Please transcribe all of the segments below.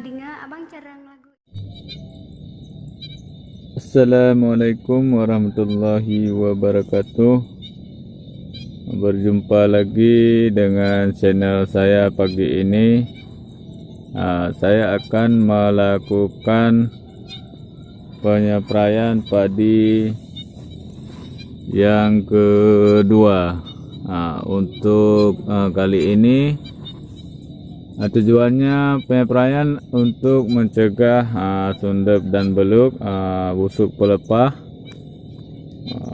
dinga abang cara ngelagu. Assalamualaikum warahmatullahi wabarakatuh. Berjumpa lagi dengan channel saya pagi ini. Saya akan melakukan penyapraian padi yang kedua. Untuk kali ini tujuannya penyapraian untuk mencegah sundep dan beluk, busuk pelepah,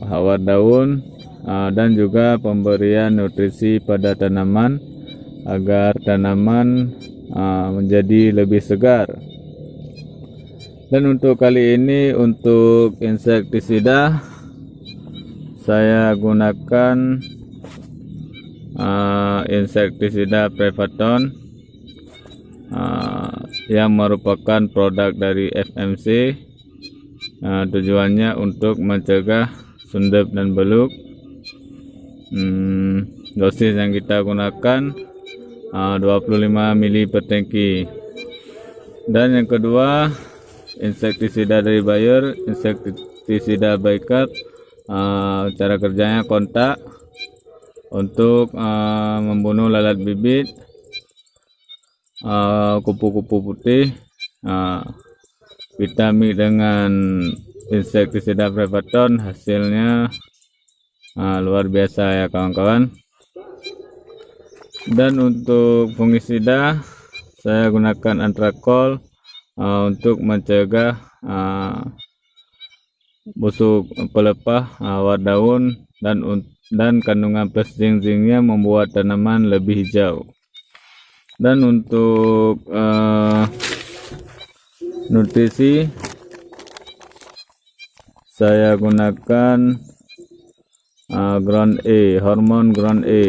hawar daun, dan juga pemberian nutrisi pada tanaman agar tanaman menjadi lebih segar. Dan untuk kali ini untuk insektisida saya gunakan insektisida Prevaton yang merupakan produk dari FMC. Tujuannya untuk mencegah sundep dan beluk. Dosis yang kita gunakan 25 mili per tangki. Dan yang kedua insektisida dari Bayer, insektisida Bicap. Cara kerjanya kontak untuk membunuh lalat bibit, kupu-kupu putih. Kita mix dengan insektisida Prevaton, hasilnya luar biasa ya kawan-kawan. Dan untuk fungisida saya gunakan Antrakol untuk mencegah busuk pelepah, hawar daun, dan kandungan plus zinc-nya membuat tanaman lebih hijau. Dan untuk nutrisi saya gunakan Ground A, hormon Ground A.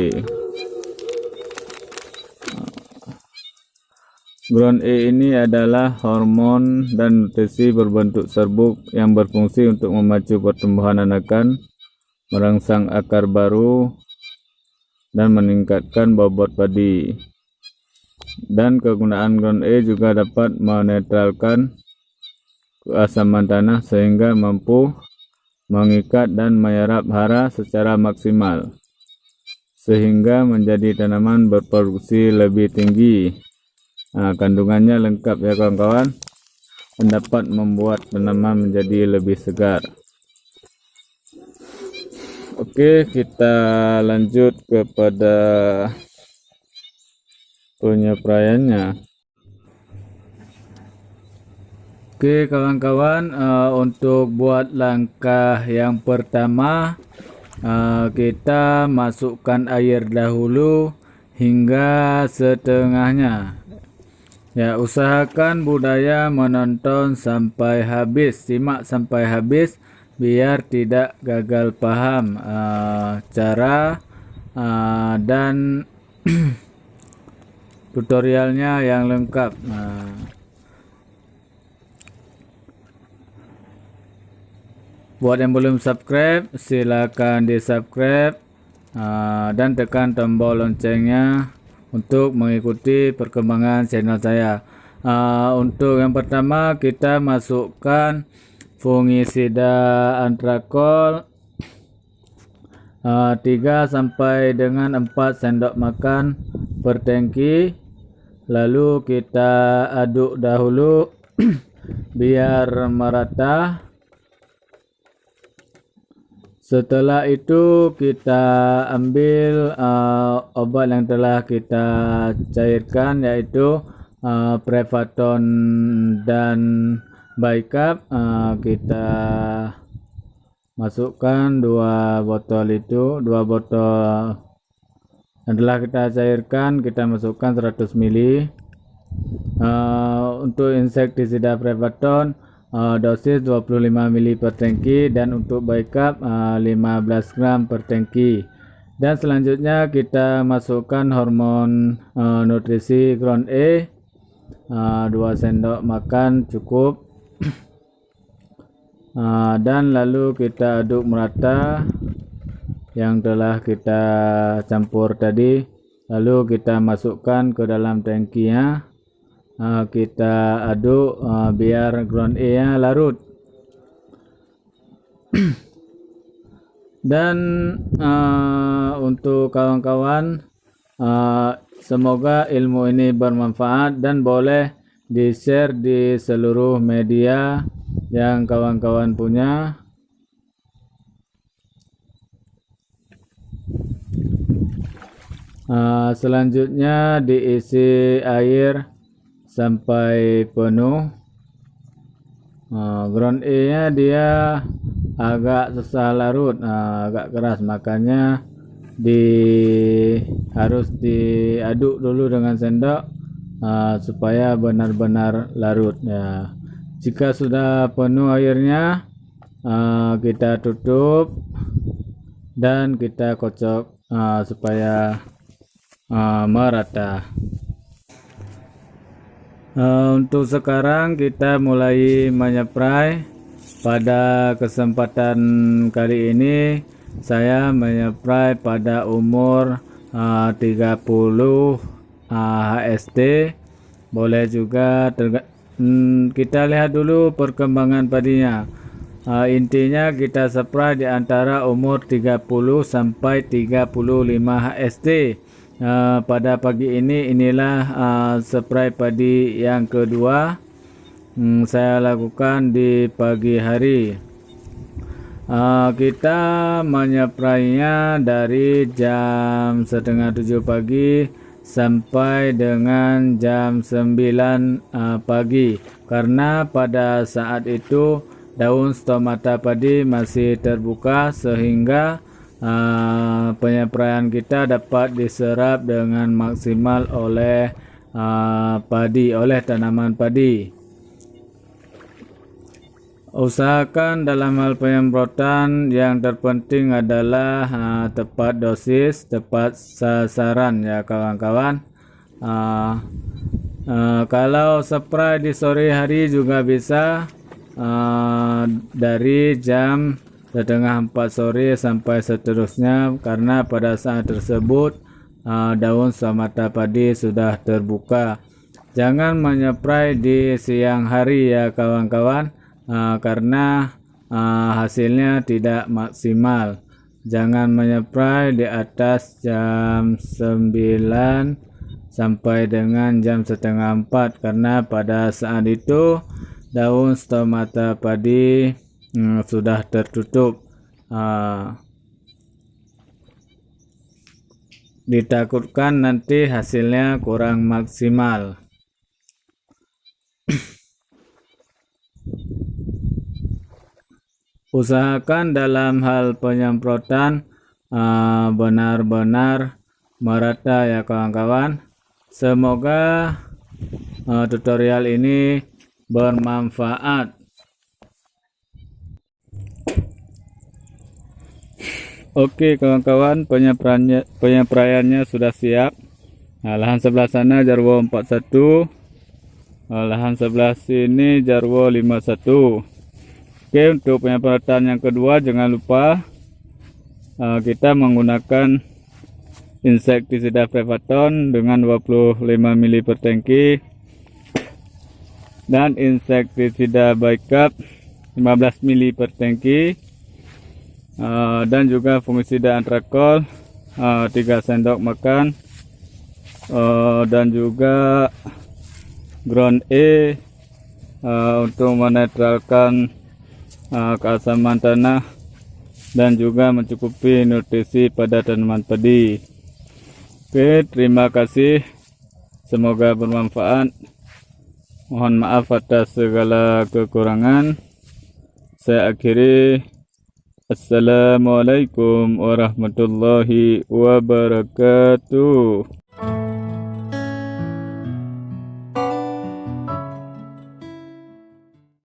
Ground A ini adalah hormon dan nutrisi berbentuk serbuk yang berfungsi untuk memacu pertumbuhan anakan, merangsang akar baru, dan meningkatkan bobot padi. Dan kegunaan Ground A juga dapat menetralkan keasaman tanah sehingga mampu mengikat dan menyerap hara secara maksimal, sehingga menjadi tanaman berproduksi lebih tinggi. Kandungannya lengkap ya kawan-kawan, dan dapat membuat tanaman menjadi lebih segar. Oke, kita lanjut kepada penyapraiannya. Oke kawan-kawan, untuk buat langkah yang pertama kita masukkan air dahulu hingga setengahnya. Ya, usahakan budaya menonton sampai habis, simak sampai habis biar tidak gagal paham cara dan tutorialnya yang lengkap. Buat yang belum subscribe, silakan di subscribe dan tekan tombol loncengnya untuk mengikuti perkembangan channel saya. Untuk yang pertama kita masukkan fungisida Antrakol 3 sampai dengan 4 sendok makan per tangki. Lalu kita aduk dahulu biar merata. Setelah itu kita ambil obat yang telah kita cairkan, yaitu Prevaton dan Bicap. Kita masukkan 2 botol itu, 2 botol yang telah kita cairkan, kita masukkan 100 ml. Untuk insektisida Prevaton dosis 25 ml per tangki, dan untuk Bicap 15 gram per tangki. Dan selanjutnya kita masukkan hormon nutrisi Ground A 2 sendok makan cukup. Dan lalu kita aduk merata yang telah kita campur tadi. Lalu kita masukkan ke dalam tangkinya. kita aduk biar ground A nya larut. Dan untuk kawan-kawan, semoga ilmu ini bermanfaat dan boleh di-share di seluruh media yang kawan-kawan punya. Selanjutnya diisi air sampai penuh. Ground A nya dia agak susah larut, agak keras, makanya harus diaduk dulu dengan sendok supaya benar-benar larut ya. Jika sudah penuh airnya, kita tutup dan kita kocok supaya merata. Untuk sekarang kita mulai menyeprai. Pada kesempatan kali ini saya menyeprai pada umur 30 HST. Boleh juga kita lihat dulu perkembangan padinya. Intinya kita spray di antara umur 30 sampai 35 HST. Pada pagi ini inilah spray padi yang kedua saya lakukan di pagi hari. Kita menyeprainya dari jam setengah 7 pagi sampai dengan jam 9 pagi, karena pada saat itu daun stomata padi masih terbuka sehingga penyepraian kita dapat diserap dengan maksimal oleh tanaman padi. Usahakan dalam hal penyemprotan yang terpenting adalah tepat dosis, tepat sasaran ya kawan-kawan. Kalau spray di sore hari juga bisa, dari jam setengah 4 sore sampai seterusnya, karena pada saat tersebut daun stomata padi sudah terbuka. Jangan menyeprai di siang hari ya kawan-kawan, karena hasilnya tidak maksimal. Jangan menyeprai di atas jam 9 sampai dengan jam setengah 4, karena pada saat itu daun stomata padi sudah tertutup. Ditakutkan nanti hasilnya kurang maksimal. Usahakan dalam hal penyemprotan benar-benar merata ya kawan-kawan. Semoga tutorial ini bermanfaat. Oke kawan-kawan, penyepraiannya sudah siap. Lahan sebelah sana Jarwo 41, lahan sebelah sini Jarwo 51. Oke, untuk penyemprotan yang kedua jangan lupa kita menggunakan insektisida Prevaton dengan 25 ml per tangki dan insektisida Bicap 15 ml per tangki. Dan juga fungisida antrakol 3 sendok makan, dan juga ground E untuk menetralkan keasaman tanah dan juga mencukupi nutrisi pada tanaman padi. Oke, terima kasih, semoga bermanfaat. Mohon maaf atas segala kekurangan. Saya akhiri. Assalamualaikum warahmatullahi wabarakatuh.